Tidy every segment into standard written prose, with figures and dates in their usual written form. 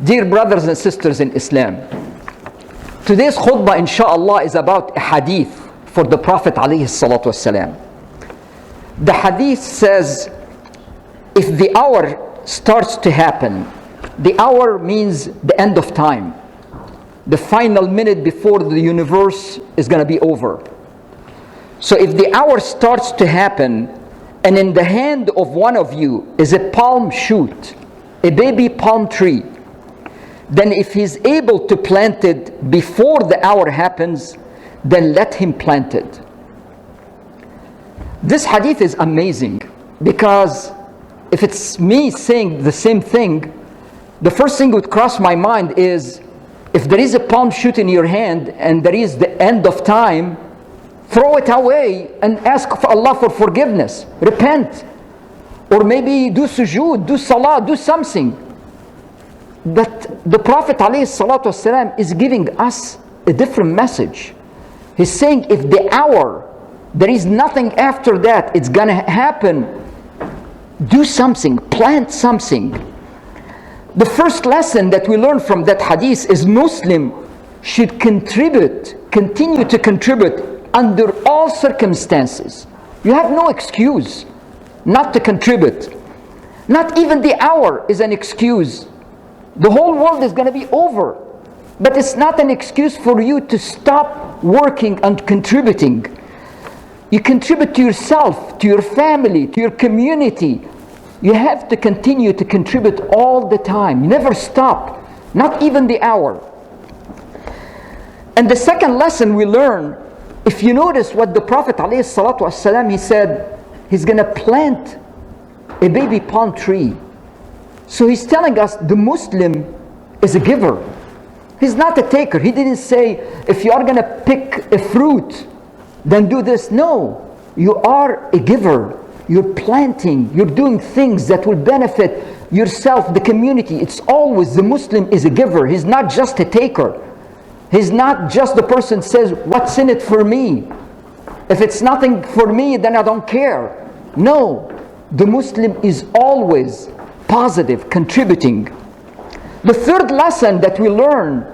Dear brothers and sisters in Islam, today's khutbah inshallah is about a hadith for the Prophet alayhi salatu wasalam. The hadith says, if the hour starts to happen, the hour means the end of time, the final minute before the universe is going to be over. So if the hour starts to happen, and in the hand of one of you is a palm shoot, a baby palm tree, then if he's able to plant it before the hour happens, then let him plant it. This hadith is amazing, because if it's me saying the same thing, the first thing would cross my mind is, if there is a palm shoot in your hand and there is the end of time, throw it away and ask for Allah for forgiveness, repent, or maybe do sujood, do salah, do something. But the Prophet ﷺ is giving us a different message. He's saying, if the hour, there is nothing after that, it's gonna happen, do something, plant something. The first lesson that we learn from that hadith is Muslim should continue to contribute under all circumstances. You have no excuse not to contribute. Not even the hour is an excuse. The whole world is going to be over. But it's not an excuse for you to stop working and contributing. You contribute to yourself, to your family, to your community. You have to continue to contribute all the time. Never stop. Not even the hour. And the second lesson we learn, if you notice what the Prophet ﷺ, he said, he's going to plant a baby palm tree. So he's telling us the Muslim is a giver. He's not a taker. He didn't say, if you are going to pick a fruit, then do this. No, you are a giver. You're planting, you're doing things that will benefit yourself, the community. It's always, the Muslim is a giver. He's not just a taker. He's not just the person who says, what's in it for me? If it's nothing for me, then I don't care. No, the Muslim is always positive, contributing. The third lesson that we learn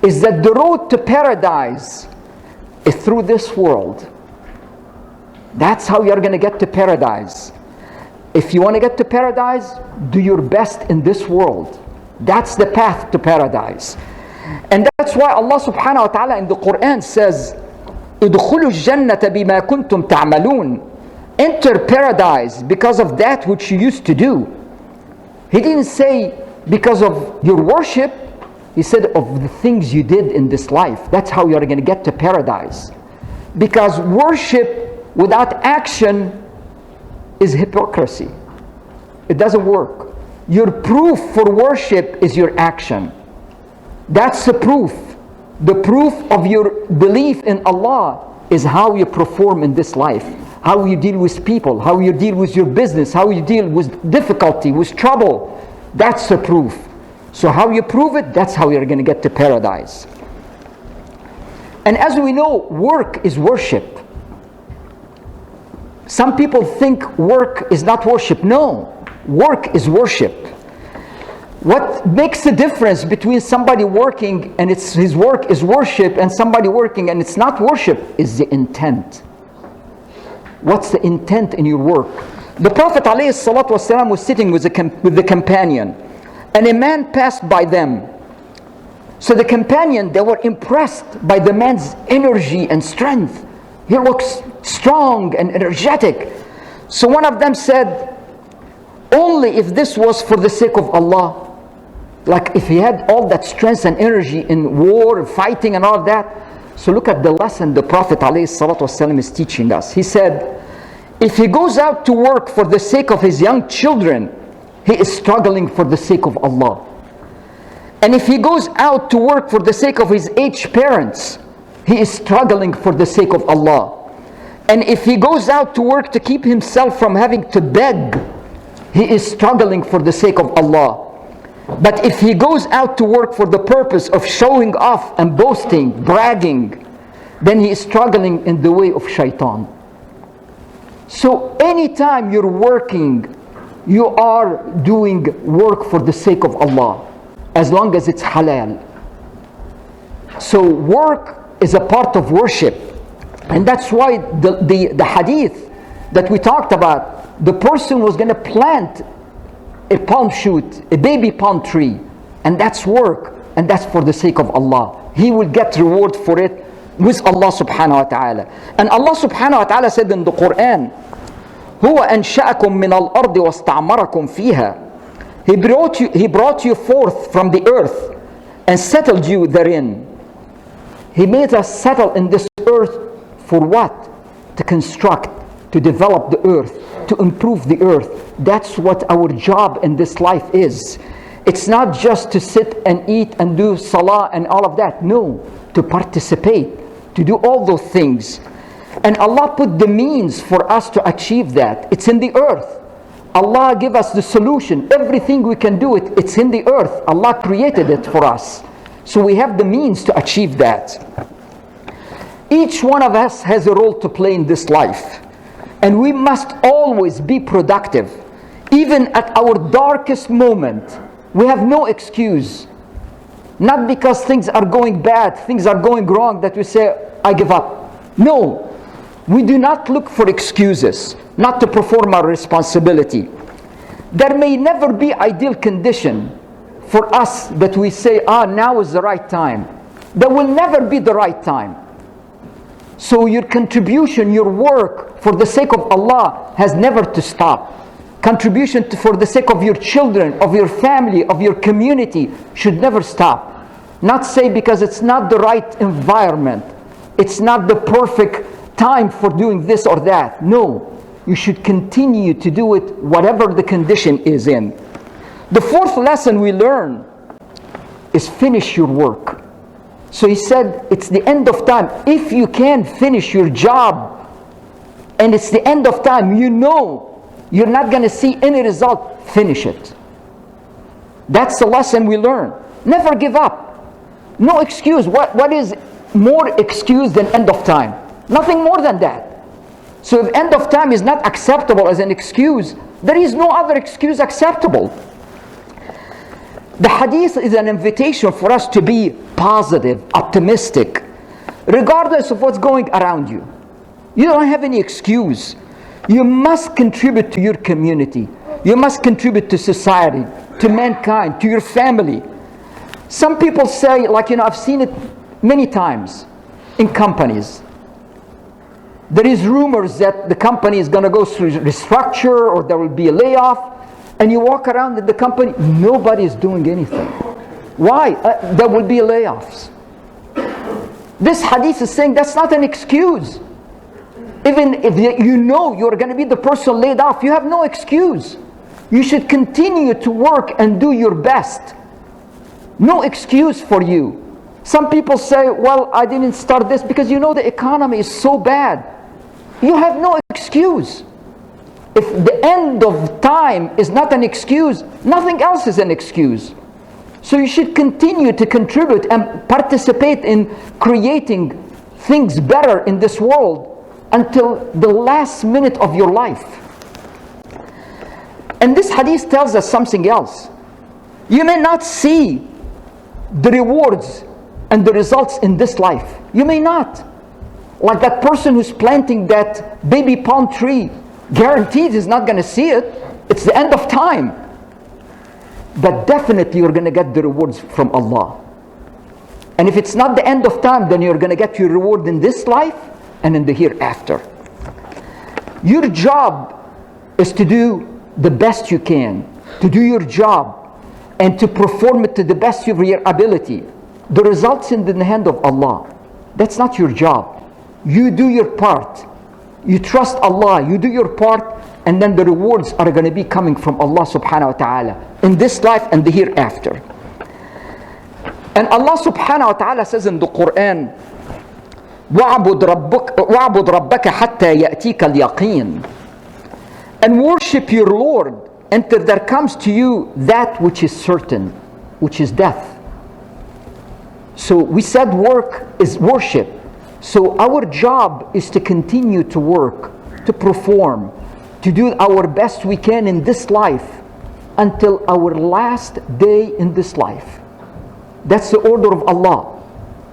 is that the road to paradise is through this world. That's how you're going to get to paradise. If you want to get to paradise, do your best in this world. That's the path to paradise. And that's why Allah subhanahu wa ta'ala in the Quran says, ادخلوا الجنة بما كنتم تعملون. Enter paradise because of that which you used to do. He didn't say because of your worship. He said of the things you did in this life. That's how you're going to get to paradise. Because worship without action is hypocrisy. It doesn't work. Your proof for worship is your action. That's the proof. The proof of your belief in Allah is how you perform in this life. How you deal with people, how you deal with your business, how you deal with difficulty, with trouble. That's the proof. So how you prove it, that's how you're going to get to paradise. And as we know, work is worship. Some people think work is not worship. No, work is worship. What makes the difference between somebody working and his work is worship and somebody working and it's not worship is the intent. What's the intent in your work? The Prophet ﷺ was sitting with the companion, and a man passed by them. So the companion, they were impressed by the man's energy and strength. He looks strong and energetic. So one of them said, only if this was for the sake of Allah, like if he had all that strength and energy in war, fighting and all that. So look at the lesson the Prophet ﷺ is teaching us. He said, if he goes out to work for the sake of his young children, he is struggling for the sake of Allah. And if he goes out to work for the sake of his aged parents, he is struggling for the sake of Allah. And if he goes out to work to keep himself from having to beg, he is struggling for the sake of Allah. But if he goes out to work for the purpose of showing off and boasting, bragging, then he is struggling in the way of shaitan. So anytime you're working, you are doing work for the sake of Allah. as long as it's halal. So work is a part of worship. And that's why the hadith that we talked about, the person was going to plant a palm shoot, a baby palm tree, and that's work, and that's for the sake of Allah. He will get reward for it with Allah subhanahu wa ta'ala. And Allah subhanahu wa ta'ala said in the Quran, هو أنشأكم من الأرض واستعمركم فيها. He brought you forth from the earth and settled you therein. He made us settle in this earth for what? To construct, to develop the earth, to improve the earth. That's what our job in this life is. It's not just to sit and eat and do salah and all of that. No, to participate, to do all those things. And Allah put the means for us to achieve that. It's in the earth. Allah give us the solution. Everything we can do it's in the earth. Allah created it for us. So we have the means to achieve that. Each one of us has a role to play in this life. And we must always be productive. Even at our darkest moment, we have no excuse. Not because things are going bad, things are going wrong, that we say, I give up. No. We do not look for excuses, not to perform our responsibility. There may never be ideal condition for us that we say, now is the right time. There will never be the right time. So your contribution, your work for the sake of Allah has never to stop. Contribution for the sake of your children, of your family, of your community should never stop. Not say because it's not the right environment, it's not the perfect time for doing this or that. No, you should continue to do it whatever the condition is in. The fourth lesson we learn is finish your work. So he said it's the end of time. If you can finish your job and it's the end of time, you know you're not going to see any result, finish it. That's the lesson we learn. Never give up. No excuse. What is more excuse than end of time? Nothing more than that. So if end of time is not acceptable as an excuse, there is no other excuse acceptable. The hadith is an invitation for us to be positive, optimistic, regardless of what's going around you. You don't have any excuse. You must contribute to your community. You must contribute to society, to mankind, to your family. Some people say, I've seen it many times in companies. There is rumors that the company is going to go through restructure or there will be a layoff. And you walk around in the company, nobody is doing anything. Why? There will be layoffs. This hadith is saying that's not an excuse. Even if you know you're going to be the person laid off, you have no excuse. You should continue to work and do your best. No excuse for you. Some people say, well, I didn't start this because the economy is so bad. You have no excuse. If the end of time is not an excuse, nothing else is an excuse. So you should continue to contribute and participate in creating things better in this world until the last minute of your life. And this hadith tells us something else. You may not see the rewards and the results in this life. You may not. Like that person who's planting that baby palm tree, guaranteed he's not going to see it. It's the end of time. But definitely you're going to get the rewards from Allah. And if it's not the end of time, then you're going to get your reward in this life and in the hereafter. Your job is to do the best you can, to do your job and to perform it to the best of your ability. The results in the hand of Allah. That's not your job. You do your part. You trust Allah, you do your part, and then the rewards are going to be coming from Allah subhanahu wa ta'ala in this life and the hereafter. And Allah subhanahu wa ta'ala says in the Quran, وَعْبُدْ رَبَّكَ حَتَّى يَأْتِيكَ الْيَقِينَ. And worship your Lord until there comes to you that which is certain, which is death. So we said work is worship. So our job is to continue to work, to perform, to do our best we can in this life until our last day in this life. That's the order of Allah.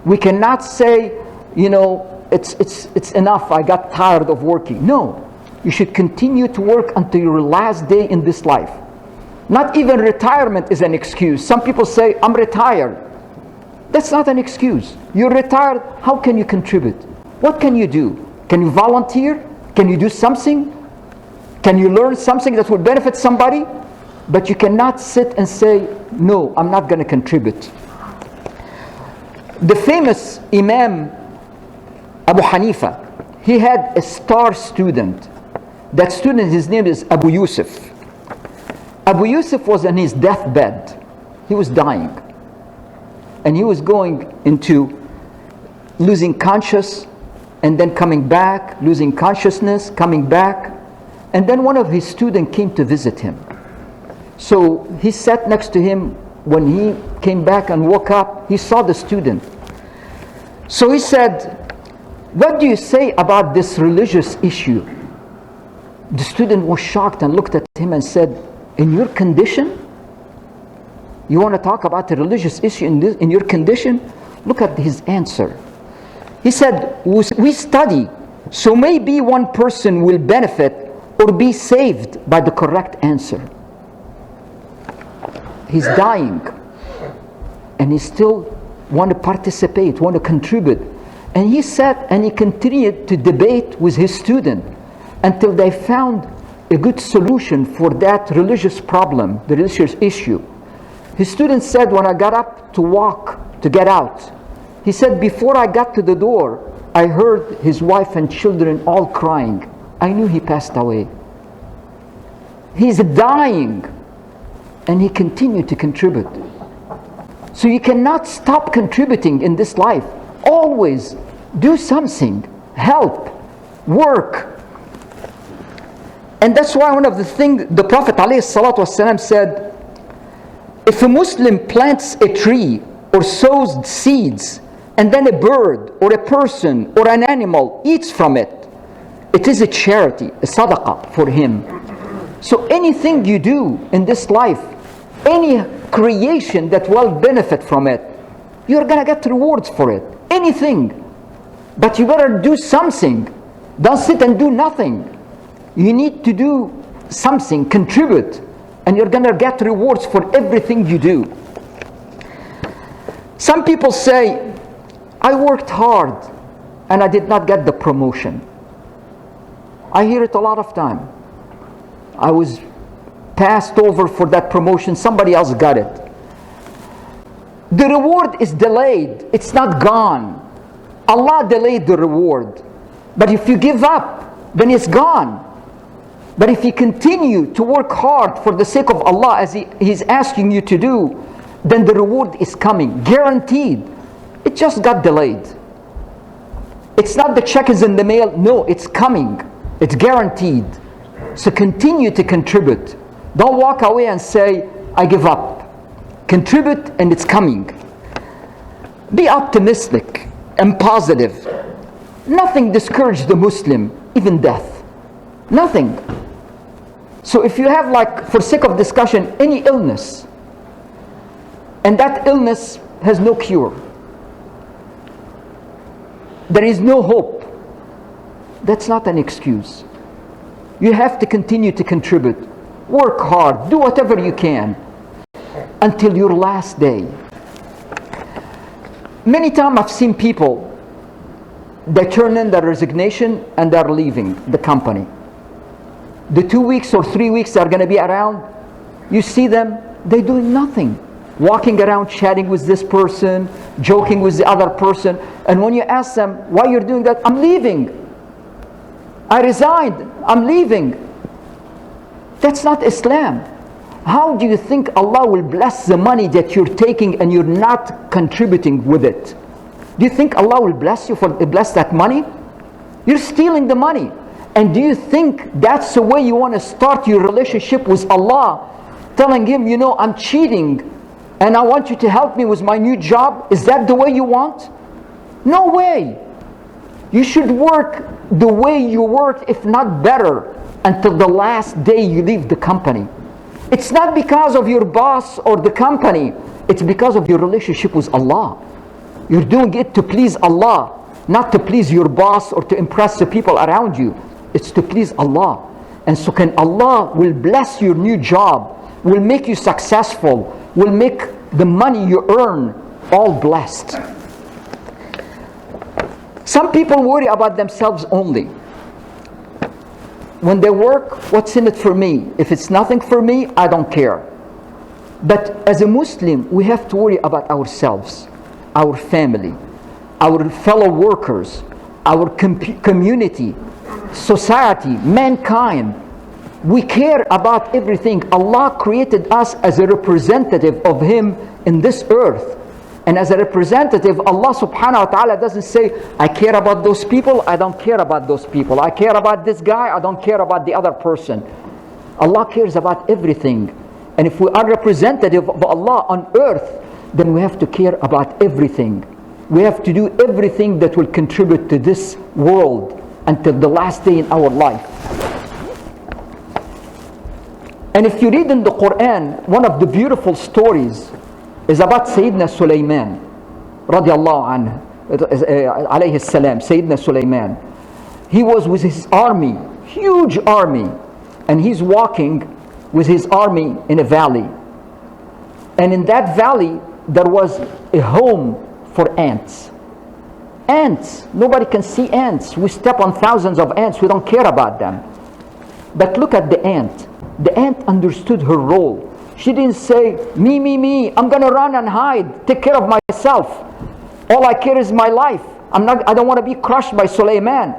We cannot say, it's enough, I got tired of working. No, you should continue to work until your last day in this life. Not even retirement is an excuse. Some people say, I'm retired. That's not an excuse. You're retired, how can you contribute? What can you do? Can you volunteer? Can you do something? Can you learn something that will benefit somebody? But you cannot sit and say, no, I'm not going to contribute. The famous Imam Abu Hanifa, he had a star student. That student, his name is Abu Yusuf. Abu Yusuf was on his deathbed. He was dying. And he was going into losing consciousness and then coming back, losing consciousness, coming back. And then one of his students came to visit him. So he sat next to him. When he came back and woke up, he saw the student. So he said, what do you say about this religious issue? The student was shocked and looked at him and said, in your condition? You want to talk about the religious issue in your condition? Look at his answer. He said, we study, so maybe one person will benefit or be saved by the correct answer. He's dying, and he still want to participate, want to contribute. And he sat and he continued to debate with his student until they found a good solution for that religious problem, the religious issue. His student said, when I got up to walk, to get out, he said, before I got to the door, I heard his wife and children all crying. I knew he passed away. He's dying, and he continued to contribute. So you cannot stop contributing in this life. Always do something, help, work. And that's why one of the things the Prophet ﷺ said, if a Muslim plants a tree or sows seeds, and then a bird or a person or an animal eats from it, it is a charity, a sadaqah for him. So anything you do in this life, any creation that will benefit from it, you're going to get rewards for it. Anything. But you better do something. Don't sit and do nothing. You need to do something, contribute, and you're going to get rewards for everything you do. Some people say, I worked hard and I did not get the promotion. I hear it a lot of time. I was passed over for that promotion, somebody else got it. The reward is delayed, it's not gone. Allah delayed the reward. But if you give up, then it's gone. But if you continue to work hard for the sake of Allah as He's asking you to do, then the reward is coming, guaranteed. It just got delayed. It's not the check is in the mail. No, it's coming. It's guaranteed. So continue to contribute. Don't walk away and say, I give up. Contribute and it's coming. Be optimistic and positive. Nothing discourages the Muslim, even death. Nothing. So if you have, like, for sake of discussion, any illness, and that illness has no cure, there is no hope, that's not an excuse. You have to continue to contribute. Work hard. Do whatever you can until your last day. Many times I've seen people, they turn in their resignation and they're leaving the company. The 2 weeks or 3 weeks they're going to be around, you see them, they're doing nothing. Walking around chatting with this person, joking with the other person. And when you ask them, why you're doing that? I'm leaving. I resigned. I'm leaving. That's not Islam. How do you think Allah will bless the money that you're taking and you're not contributing with it? Do you think Allah will bless you for bless that money? You're stealing the money. And do you think that's the way you want to start your relationship with Allah? Telling Him, you know, I'm cheating and I want you to help me with my new job. Is that the way you want? No way. You should work the way you work, if not better, until the last day you leave the company. It's not because of your boss or the company. It's because of your relationship with Allah. You're doing it to please Allah, not to please your boss or to impress the people around you. It's to please Allah. And so Allah will bless your new job, will make you successful, will make the money you earn all blessed. Some people worry about themselves only. When they work, what's in it for me? If it's nothing for me, I don't care. But as a Muslim, we have to worry about ourselves, our family, our fellow workers, our community, society, mankind. We care about everything. Allah created us as a representative of Him in this earth. And as a representative, Allah subhanahu wa ta'ala doesn't say, I care about those people, I don't care about those people. I care about this guy, I don't care about the other person. Allah cares about everything. And if we are representative of Allah on earth, then we have to care about everything. We have to do everything that will contribute to this world until the last day in our life. And if you read in the Quran, one of the beautiful stories is about Sayyidina Sulaiman radiallahu anhu, alayhi salam, Sayyidina Sulaiman. He was with his army, huge army, and he's walking with his army in a valley. And in that valley there was a home for ants. Ants, nobody can see ants. We step on thousands of ants, we don't care about them. But look at the ant. The ant understood her role. She didn't say, me, I'm gonna run and hide, take care of myself. All I care is my life. I don't want to be crushed by Sulaiman.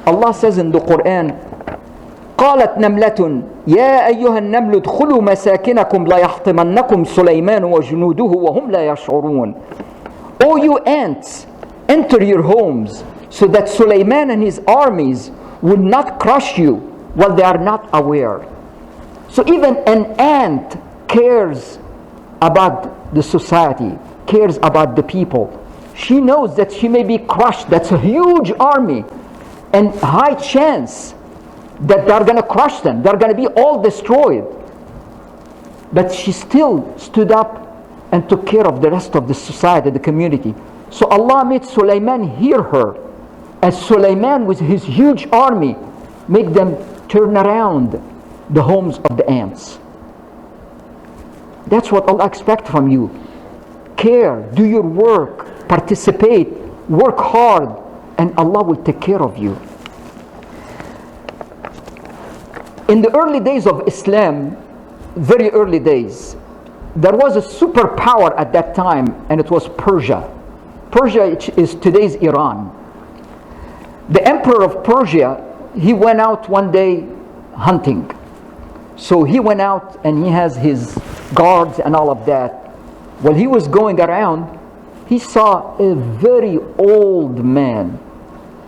Allah says in the Quran, قالت نملة يا أيها النمل ادخلوا مساكنكم لا يحطمنكم سليمان وجنوده وهم لا يشعرون. O you ants, enter your homes so that Sulaiman and his armies will not crush you while they are not aware. So even an ant cares about the society, cares about the people. She knows that she may be crushed. That's a huge army and high chance that they're going to crush them. They're going to be all destroyed. But she still stood up and took care of the rest of the society, the community. So Allah made Sulaiman hear her. And Sulaiman with his huge army made them turn around the homes of the ants. That's what Allah expects from you. Care, do your work, participate, work hard, and Allah will take care of you. In the early days of Islam, very early days, there was a superpower at that time, and it was Persia. Persia is today's Iran. The emperor of Persia, he went out one day hunting. So he went out and he has his guards and all of that. While he was going around, he saw a very old man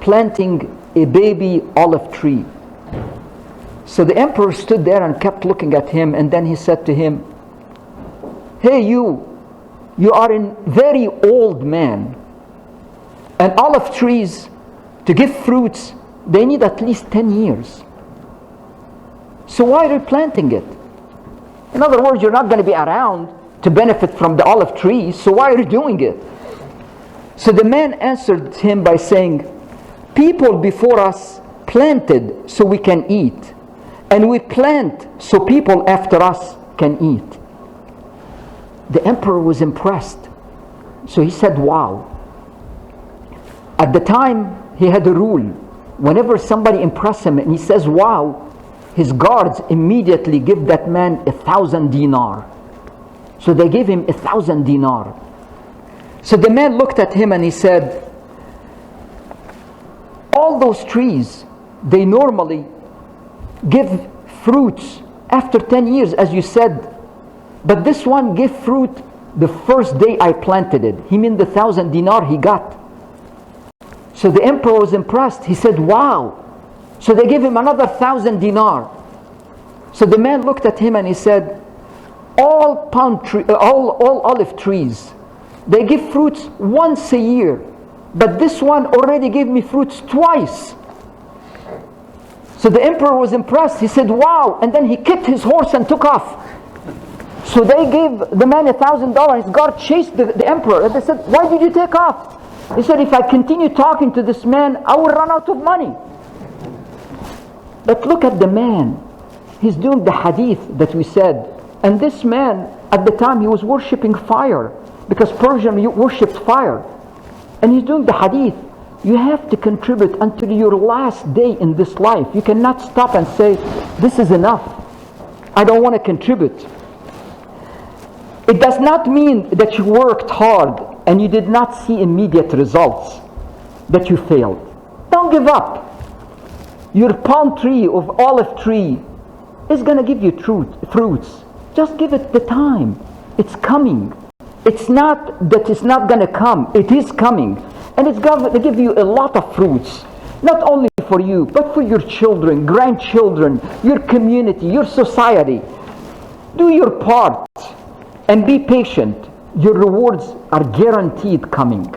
planting a baby olive tree. So the emperor stood there and kept looking at him, and then he said to him, hey you are a very old man, and olive trees to give fruits, they need at least 10 years. So why are you planting it? In other words, you're not going to be around to benefit from the olive tree, so why are you doing it? So the man answered him by saying, people before us planted so we can eat, and we plant so people after us can eat. The emperor was impressed. So he said, wow. At the time, he had a rule. Whenever somebody impressed him and he says, wow, his guards immediately give that man 1,000 dinar. So they gave him 1,000 dinar. So the man looked at him and he said, all those trees, they normally give fruits after 10 years, as you said, but this one gave fruit the first day I planted it. He meant the 1,000 dinar he got. So the emperor was impressed. He said, wow. So they gave him another 1,000 dinar. So the man looked at him and he said, all olive trees, they give fruits once a year, but this one already gave me fruits twice. So the emperor was impressed. He said, wow. And then he kicked his horse and took off. So they gave the man $1,000. God chased the emperor. And they said, why did you take off? He said, if I continue talking to this man, I will run out of money. But look at the man. He's doing the hadith that we said. And this man, at the time, he was worshipping fire, because Persian worshipped fire. And he's doing the hadith. You have to contribute until your last day in this life. You cannot stop and say, this is enough. I don't want to contribute. It does not mean that you worked hard and you did not see immediate results, that you failed. Don't give up. Your palm tree or olive tree is going to give you fruits. Just give it the time. It's coming. It's not that it's not going to come. It is coming. And it's going to give you a lot of fruits. Not only for you, but for your children, grandchildren, your community, your society. Do your part and be patient. Your rewards are guaranteed coming.